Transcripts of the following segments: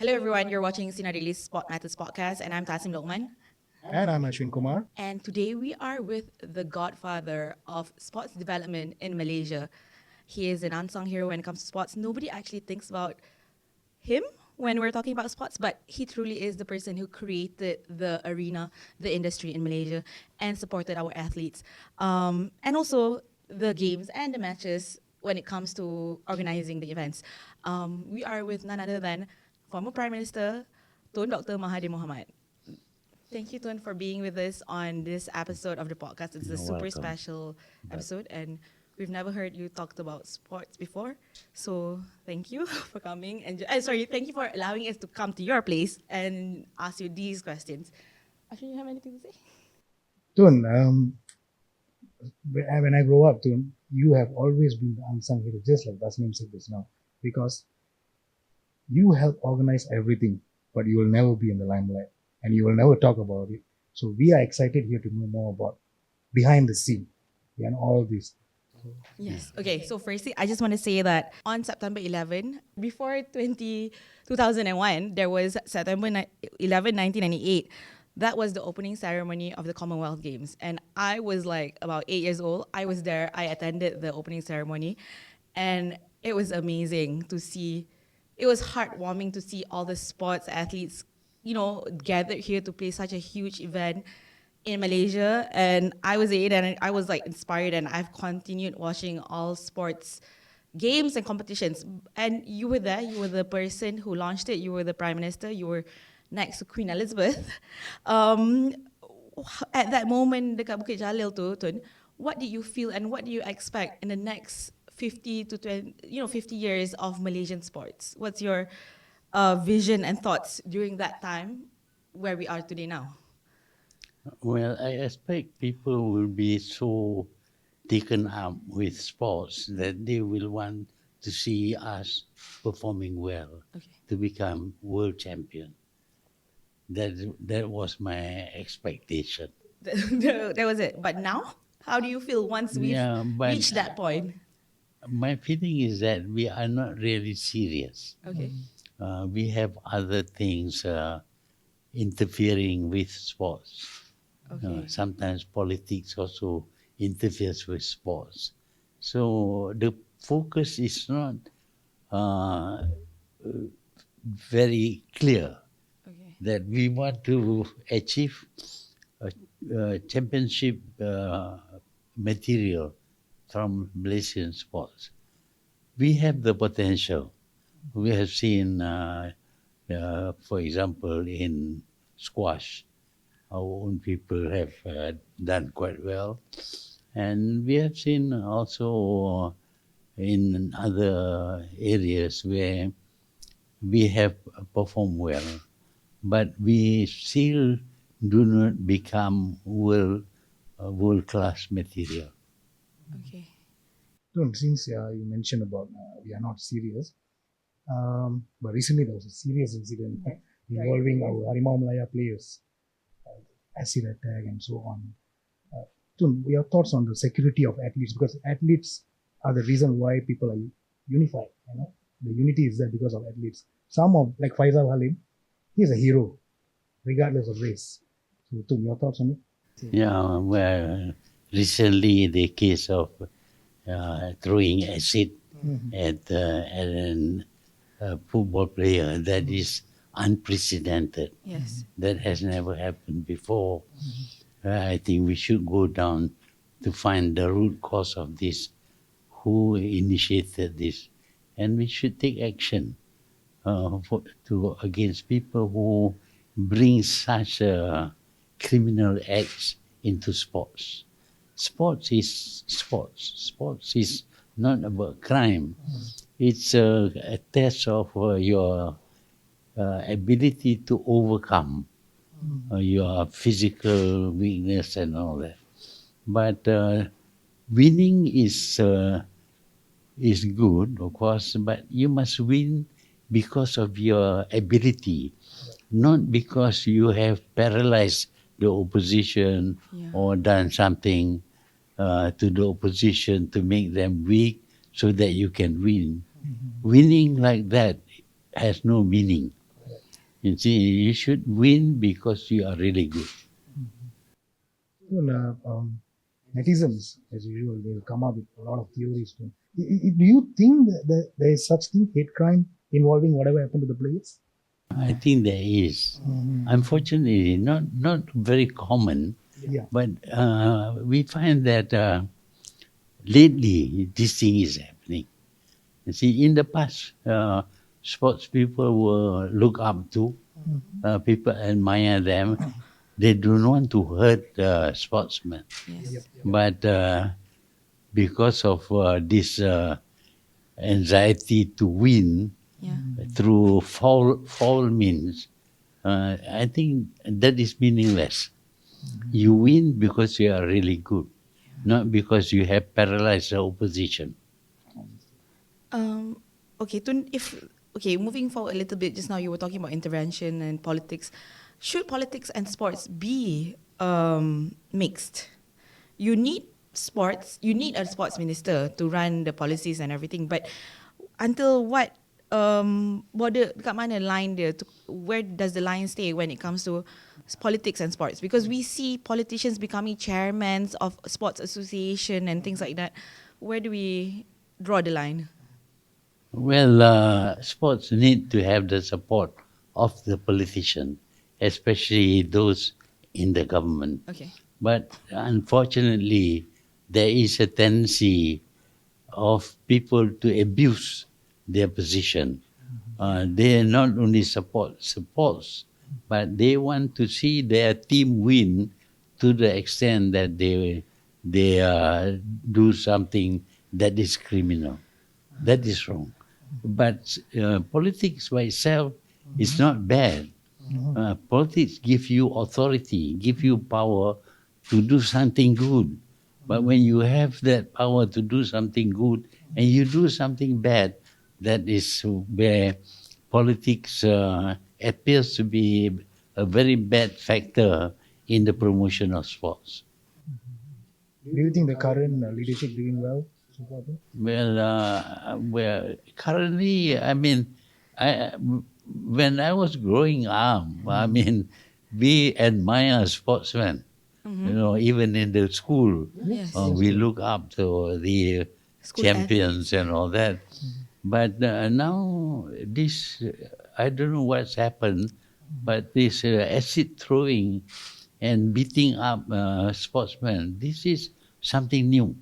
Hello, everyone. You're watching Sinar Daily's SportsMatters podcast, and I'm Tasim Lokman. And I'm Ashwin Kumar. And today we are with the godfather of sports development in Malaysia. He is an unsung hero when it comes to sports. Nobody actually thinks about him when we're talking about sports, but he truly is the person who created the arena, the industry in Malaysia, and supported our athletes. And also the games and the matches when it comes to organizing the events. We are with none other than former Prime Minister Tun Dr Mahathir Mohamad. Thank you, Tun, for being with us on this episode of the podcast. It's a You're super welcome. special episode, and we've never heard you talked about sports before. So thank you for coming. And thank you for allowing us to come to your place and ask you these questions. Actually, you have anything to say? Tun, when I grow up, Tun, you have always been the unsung hero, just like Tasneem said this now, because you help organize everything, but you will never be in the limelight and you will never talk about it. So we are excited here to know more about behind the scene and all this. Yes. Okay. So firstly, I just want to say that on September 11, before 2001, there was September 11, 1998. That was the opening ceremony of the Commonwealth Games. And I was like about 8 years old. I was there. I attended the opening ceremony. And it was amazing to see. It was heartwarming to see all the sports athletes, gathered here to play such a huge event in Malaysia. And I was 8 and I was like inspired, and I've continued watching all sports games and competitions. And you were there, you were the person who launched it, you were the Prime Minister, you were next to Queen Elizabeth. At that moment, dekat Bukit Jalil tu, Tun, what did you feel and what do you expect in the next 50 to 50 years of Malaysian sports? What's your vision and thoughts during that time where we are today now? Well, I expect people will be so taken up with sports that they will want to see us performing well Okay. to become world champion. That was my expectation. That was it. But now, how do you feel once we've Yeah, but reached that point? my feeling is that we are not really serious. Okay. We have other things interfering with sports. Okay. Sometimes politics also interferes with sports. So the focus is not uh, very clear Okay. that we want to achieve a championship material from Malaysian sports. We have the potential. We have seen, for example, in squash, our own people have done quite well. And we have seen also in other areas where we have performed well, but we still do not become world-class material. Okay. Tun, since you mentioned about we are not serious, but recently there was a serious incident involving our Harimau Malaya players, acid attack and so on. Tun, your thoughts on the security of athletes, because athletes are the reason why people are unified. The unity is there because of athletes. Some of, like Faisal Halim, he's a hero, regardless of race. So, Tun, your thoughts on it? Yeah, well, recently the case of throwing acid at a football player, that is unprecedented. Yes. That has never happened before. I think we should go down to find the root cause of this, who initiated this, and we should take action against people who bring such criminal acts into sports. Sports is sports. Sports is not about crime. It's a test of your ability to overcome your physical weakness and all that. But winning is good, of course, but you must win because of your ability, not because you have paralyzed the opposition Yeah. or done something to the opposition to make them weak so that you can win. Winning like that has no meaning. You see, you should win because you are really good. Netizens, as usual, they'll come up with a lot of theories. Do you think that there is such thing, hate crime, involving whatever happened to the players? I think there is. Unfortunately, not very common, Yeah. but we find that lately this thing is happening. You see, in the past, sports people were looked up to. People admire them. They do not want to hurt sportsmen. Yes. But because of this anxiety to win Yeah. through foul means, I think that is meaningless. You win because you are really good, not because you have paralyzed the opposition. Okay, moving forward a little bit, just now you were talking about intervention and politics. Should politics and sports be mixed? You need a sports minister to run the policies and everything, but until what border, dekat mana line dia, where does the line stay when it comes to politics and sports? Because we see politicians becoming chairmen of sports association and things like that. Where do we draw the line? Well, sports need to have the support of the politician, especially those in the government. Okay. But unfortunately, there is a tendency of people to abuse their position. They not only supports, but they want to see their team win to the extent that they do something that is criminal. That is wrong. But politics by itself is not bad. Politics give you authority, give you power to do something good. But when you have that power to do something good and you do something bad, that is where politics appears to be a very bad factor in the promotion of sports. Do you think the current leadership doing well? Well, currently, I mean, when I was growing up, I mean, we admire sportsmen. You know, even in the school, Yes. we look up to the School champions and all that. But now, this, I don't know what's happened, but this acid throwing and beating up sportsmen, this is something new.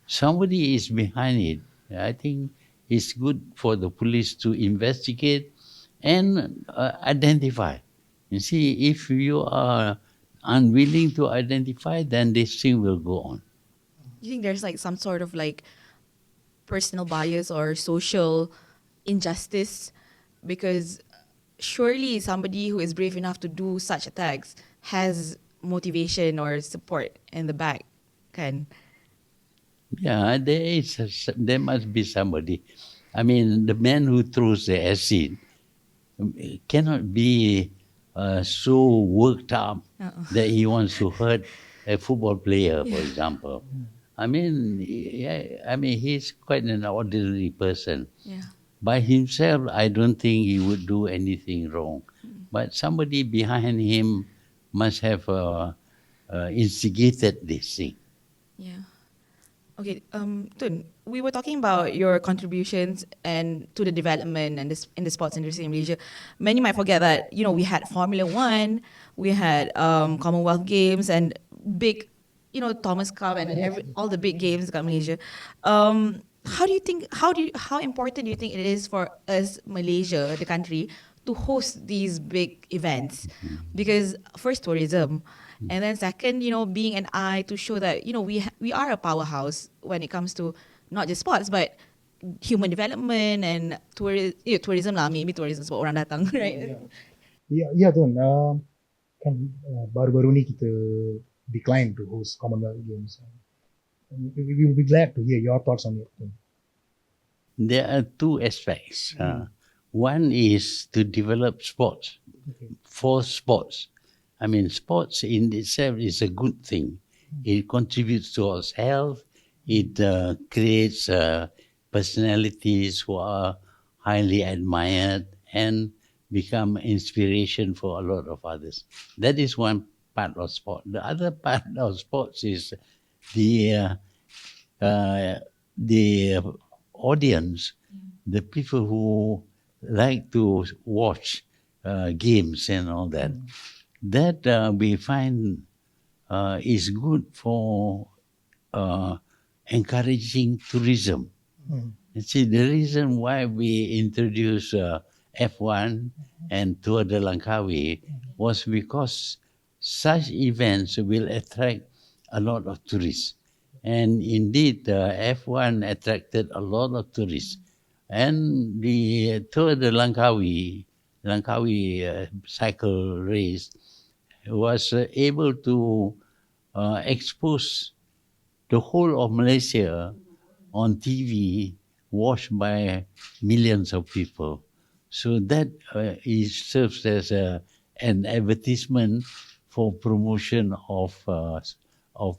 Somebody is behind it. I think it's good for the police to investigate and identify. You see, if you are unwilling to identify, then this thing will go on. You think there's like some sort of like personal bias or social injustice? Because surely somebody who is brave enough to do such attacks has motivation or support in the back, kan? Yeah, there must be somebody. I mean, the man who throws the acid cannot be so worked up that he wants to hurt a football player, for example. I mean, he's quite an ordinary person. Yeah. By himself, I don't think he would do anything wrong. But somebody behind him must have instigated this thing. Yeah. Okay, Tun, we were talking about your contributions and to the development and in the sports industry in Malaysia. Many might forget that, you know, we had Formula One, we had Commonwealth Games and big, you know, Thomas Cup and all the big games in Malaysia. How important do you think it is for us, Malaysia, the country, to host these big events? Because first, tourism. And then second, you know, being an eye to show that, you know, we are a powerhouse when it comes to not just sports, but human development and tourism lah. Maybe tourism sebab orang datang, right? Ya Tun, kan baru-baru ni kita decline to host Commonwealth Games. We will be glad to hear your thoughts on it, Tun. There are two aspects. One is to develop sports, for sports. I mean, sports in itself is a good thing. It contributes towards health. It creates personalities who are highly admired, and become inspiration for a lot of others. That is one part of sport. The other part of sports is the the audience, the people who like to watch games and all that. That we find is good for encouraging tourism. You see, the reason why we introduced F1 and Tour de Langkawi was because such events will attract a lot of tourists. And indeed, F1 attracted a lot of tourists. And the Tour de Langkawi cycle race was able to expose the whole of Malaysia on TV, watched by millions of people. So that serves as an advertisement for promotion of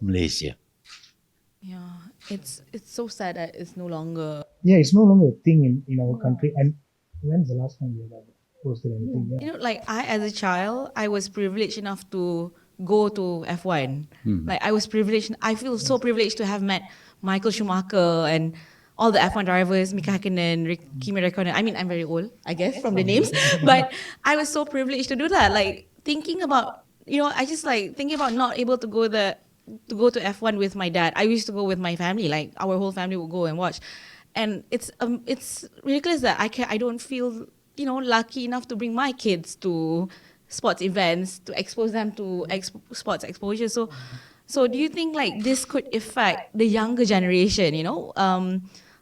Malaysia. Yeah, it's so sad that it's no longer. Yeah, it's no longer a thing in our country. And when's the last time you have posted anything? Yeah. You know, like I, as a child, I was privileged enough to go to F1. Like I was privileged. I feel so privileged to have met Michael Schumacher and all the F1 drivers, Mika Hakkinen, Kimi Räikkönen. I mean, I'm very old, I guess, from the names, but I was so privileged to do that. Like thinking about, I just like thinking about not able to go to F1 with my dad. I used to go with my family. Like our whole family would go and watch, and it's ridiculous that I don't feel lucky enough to bring my kids to sports events to expose them to sports exposure. So do you think like this could affect the younger generation?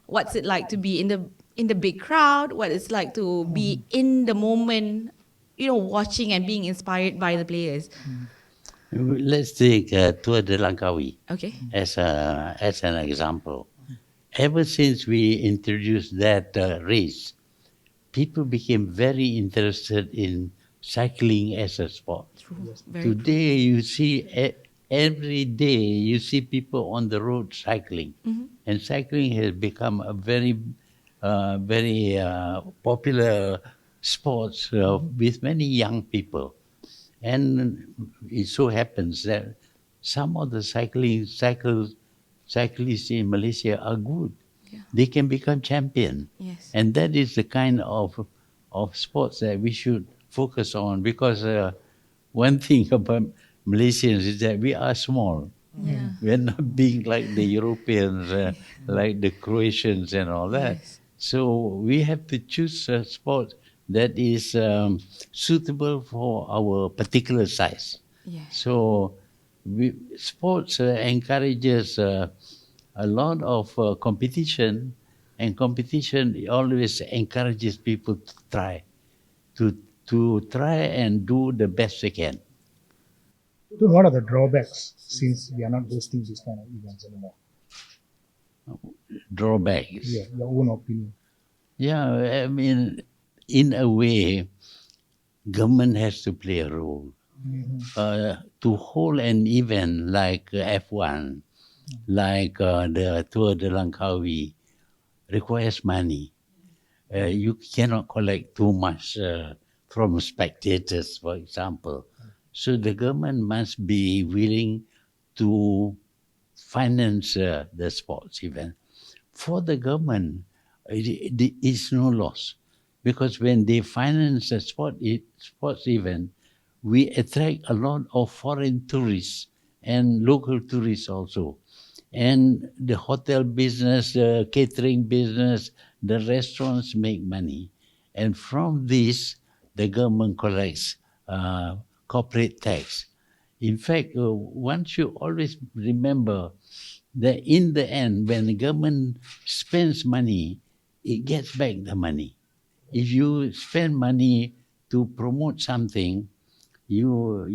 What's it like to be in the big crowd? What it's like to be in the moment, watching and being inspired by the players. Let's take Tour de Langkawi Okay. as an example. Ever since we introduced that race, people became very interested in cycling as a sport. True. Very Today, you see every day you see people on the road cycling, and cycling has become a very popular sport with many young people. And it so happens that some of the cyclists in Malaysia are good. Yeah. They can become champion. Yes. And that is the kind of sports that we should focus on, because one thing about Malaysians is that we are small. Yeah. We're not being like the Europeans, like the Croatians and all that. Yes. So we have to choose a sport that is suitable for our particular size. Yes. So sports encourages a lot of competition, and competition always encourages people to try and do the best they can. So what are the drawbacks since we are not hosting these kind of events anymore? Drawbacks. Yeah, your own opinion. Yeah, I mean, in a way, government has to play a role. To hold an event like F1, like the Tour de Langkawi, requires money. You cannot collect too much from spectators, for example. So the government must be willing to finance the sports event. For the government, it's no loss, because when they finance a sports event, we attract a lot of foreign tourists and local tourists also. And the hotel business, the catering business, the restaurants make money. And from this, the government collects corporate tax. In fact, one should always remember that in the end, when the government spends money, it gets back the money. If you spend money to promote something, you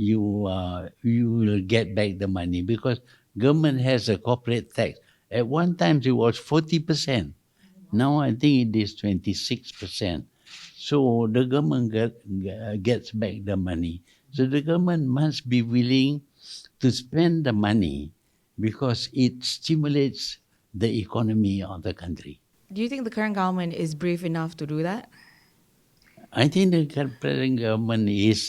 will get back the money, because government has a corporate tax. At one time it was 40%. Now I think it is 26%. So the government gets back the money. So the government must be willing to spend the money, because it stimulates the economy of the country. Do you think the current government is brave enough to do that? I think the present government is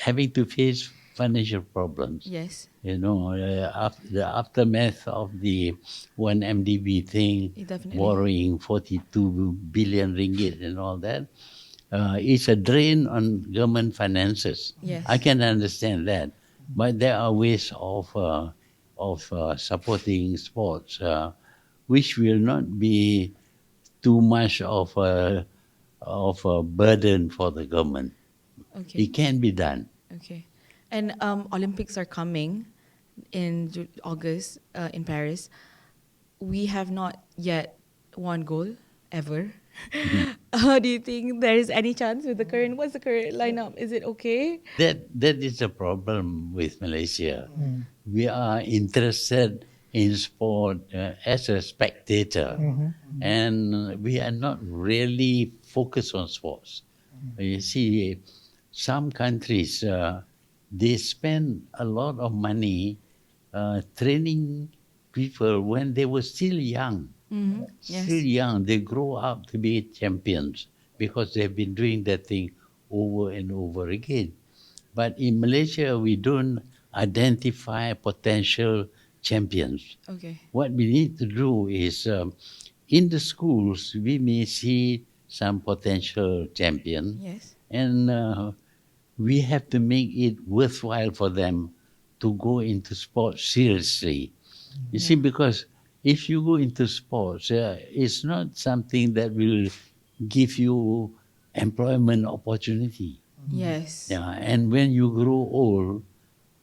having to face financial problems. Yes, You know, the aftermath of the 1MDB thing, definitely. borrowing 42 billion ringgit and all that, is a drain on government finances. Yes. I can understand that, but there are ways of supporting sports, which will not be too much of a burden for the government. Okay. It can be done. Okay. And Olympics are coming in August in Paris. We have not yet won gold ever. Do you think there is any chance with the current? What's the current lineup? Is it okay? That is a problem with Malaysia. We are interested in sport as a spectator, and we are not really focused on sports. You see, some countries they spend a lot of money training people when they were still young. Yes. Still young, they grow up to be champions because they've been doing that thing over and over again. But in Malaysia, we don't identify potential champions. Okay. What we need to do is in the schools, we may see some potential champion, Yes. and we have to make it worthwhile for them to go into sports seriously. You see, because if you go into sports, it's not something that will give you employment opportunity. Yes. Yeah, and when you grow old,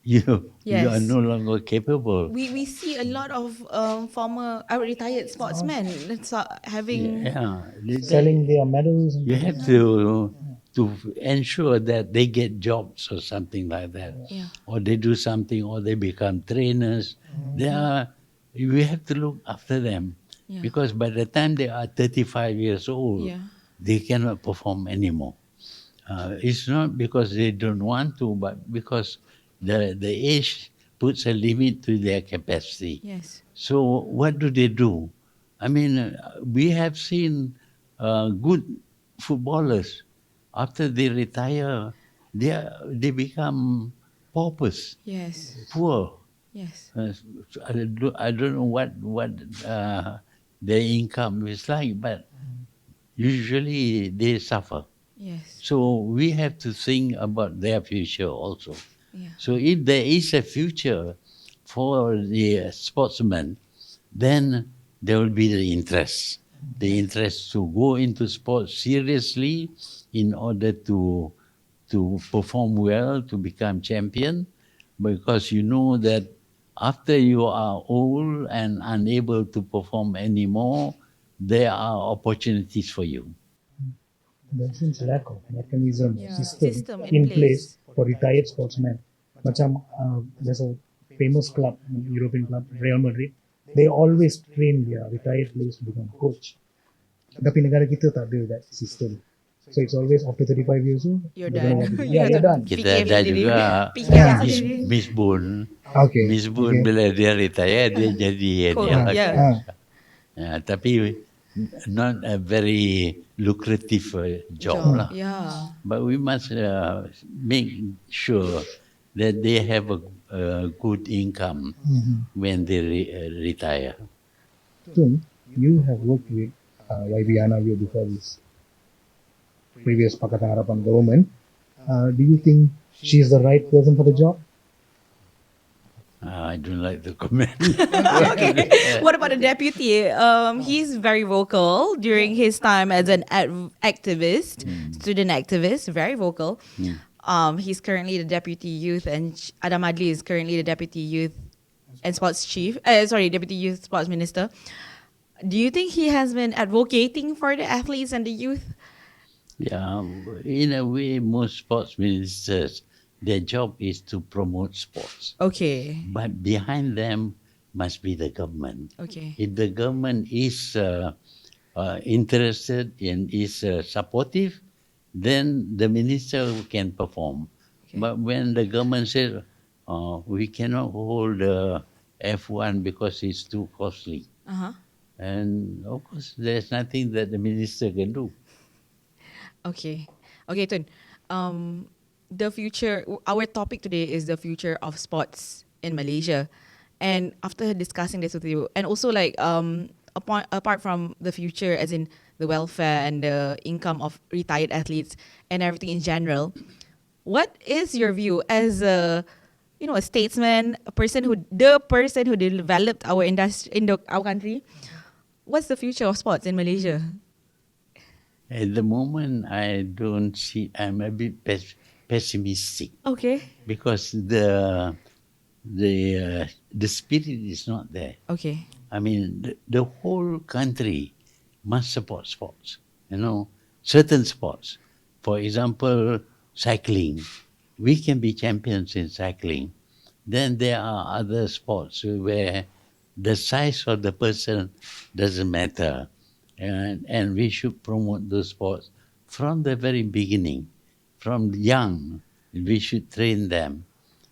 you are Yes. no longer capable. We see a lot of former retired sportsmen that's, having Selling their medals. And You have to ensure that they get jobs or something like that, Yeah. or they do something, or they become trainers. We have to look after them Yeah. because by the time they are 35 years old, Yeah. they cannot perform anymore. It's not because they don't want to, but because the age puts a limit to their capacity. Yes. So what do they do? I mean, we have seen good footballers after they retire, they become paupers, Yes. poor. Yes. I don't know what their income is like, but usually they suffer. Yes. So we have to think about their future also. Yeah. So if there is a future for the sportsmen, then there will be the interest to go into sports seriously in order to perform well, to become champion, because you know that after you are old and unable to perform anymore, there are opportunities for you. there seems lack of mechanism, Yeah. system, System in in place place. for retired sportsmen. Macam there's a famous club, European club, Real Madrid. They always train their retired players to become coach. Tapi negara kita tak ada that system. So it's always after 35 years old, You're they're gonna done. want to- You yeah, have you're to done. Kita fikir ada sendiri. juga Fikir Miss, sendiri. Miss Boon. Okay. Miss Boon okay. bila dia retire, dia jadi Coach, dia. yeah. Tapi not a very lucrative job lah. Yeah. But we must make sure that they have a good income when they retire. Tun, you have worked with YB Anavio before this previous Pakatan Harapan government. Do you think she is the right person for the job? I don't like to comment. What about the deputy? He's very vocal during his time as an activist, student activist, very vocal. He's currently the deputy youth, and Adam Adli is currently the deputy youth and sports chief. Deputy youth sports minister. Do you think he has been advocating for the athletes and the youth? Yeah, in a way, most sports ministers, their job is to promote sports. Okay. But behind them must be the government. Okay. If the government is interested and is supportive, then the minister can perform. Okay. But when the government says, we cannot hold F1 because it's too costly, Uh-huh. and of course there's nothing that the minister can do. Okay. Okay, Tun. The future, our topic today is the future of sports in Malaysia. And after discussing this with you, and also like apart from the future, as in the welfare and the income of retired athletes and everything in general, what is your view as a a statesman, the person who developed our industry in our country? What's the future of sports in Malaysia? At the moment, I don't see. I'm a bit pessimistic Okay. because the spirit is not there. Okay. I mean, the whole country must support sports. Certain sports. For example, cycling. We can be champions in cycling. Then there are other sports where the size of the person doesn't matter. And we should promote those sports from the very beginning. From young, we should train them.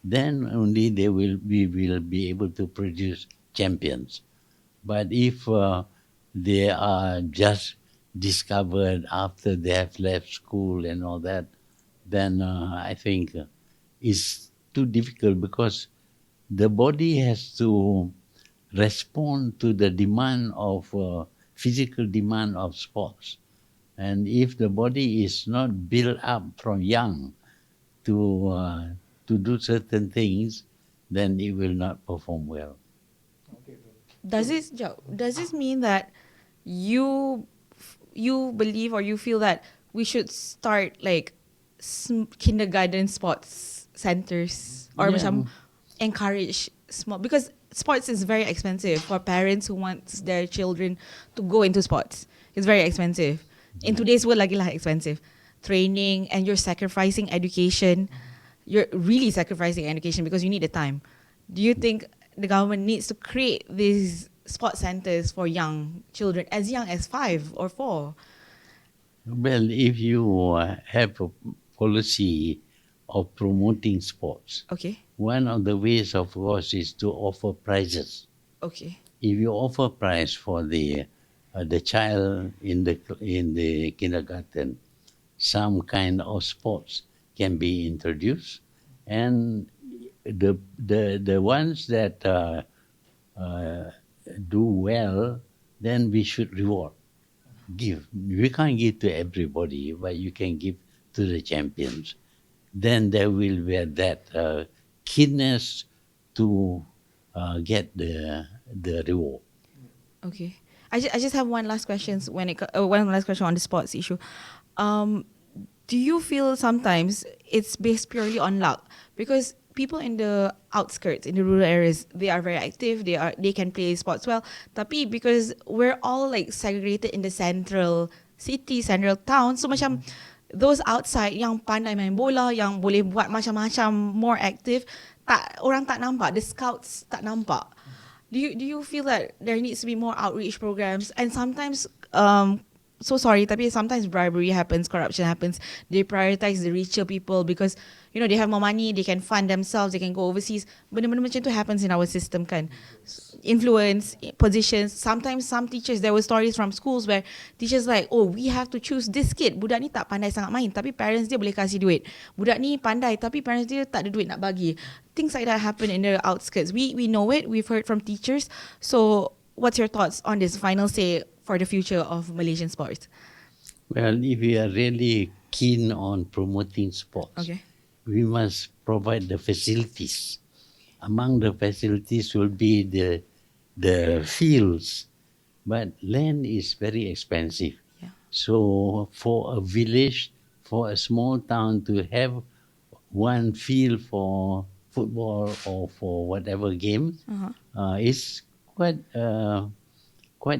Then only we will be able to produce champions. But if they are just discovered after they have left school and all that, then I think it's too difficult because the body has to respond to the demand of physical demand of sports. And if the body is not built up from young to do certain things, then it will not perform well. Does this mean that you believe or you feel that we should start like kindergarten sports centers or Yeah. macam encourage small, because sports is very expensive for parents who want their children to go into sports. It's very expensive. In today's world, lagi lah expensive. Training, and you're sacrificing education. You're really sacrificing education because you need the time. Do you think the government needs to create these sports centers for young children as young as 5 or 4? Well, if you have a policy of promoting sports, Okay. one of the ways, of course, is to offer prizes. Okay. If you offer prize for the child in the kindergarten, some kind of sports can be introduced, and the ones that do well, then we should reward, give. We can't give to everybody, but you can give to the champions. Then there will be that keenness to get the reward. Okay. I just have one last question one last question on the sports issue. Do you feel sometimes it's based purely on luck? Because people in the outskirts, in the rural areas, they are very active. They can play sports well. Tapi because we're all like segregated in the central city, central town, so macam those outside yang pandai main bola, yang boleh buat macam-macam, more active, orang tak nampak. The scouts tak nampak. Do you feel that there needs to be more outreach programs? And sometimes, so sorry, tapi sometimes bribery happens, corruption happens. They prioritize the richer people because they have more money, they can fund themselves, they can go overseas. Benda-benda macam tu happens in our system kan. Influence, positions. Sometimes some teachers, there were stories from schools where teachers like, oh, we have to choose this kid. Budak ni tak pandai sangat main, tapi parents dia boleh kasih duit. Budak ni pandai, tapi parents dia tak ada duit nak bagi. Things like that happen in the outskirts. We know it. We've heard from teachers. So what's your thoughts on this final say for the future of Malaysian sports? Well, if we are really keen on promoting sports, Okay. we must provide the facilities. Among the facilities will be the fields, but land is very expensive. Yeah. So for a village, for a small town to have one field for football or for whatever game is quite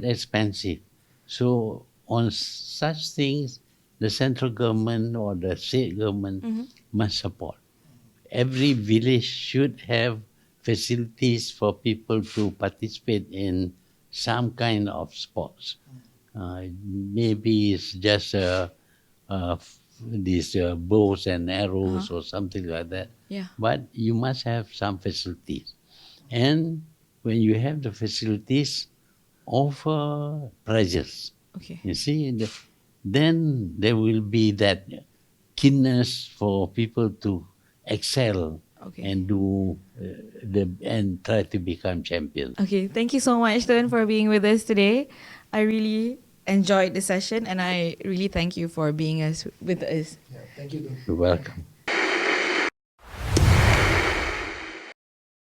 expensive. So on such things, the central government or the state government must support. Every village should have facilities for people to participate in some kind of sports. Maybe it's just these bows and arrows or something like that. Yeah. But you must have some facilities. And when you have the facilities, offer prizes. Okay. You see, then there will be that keenness for people to excel Okay. and do and try to become champions. Okay, thank you so much, Tun, for being with us today. I really enjoyed the session, and I really thank you for being with us. Yeah, thank you. You're welcome.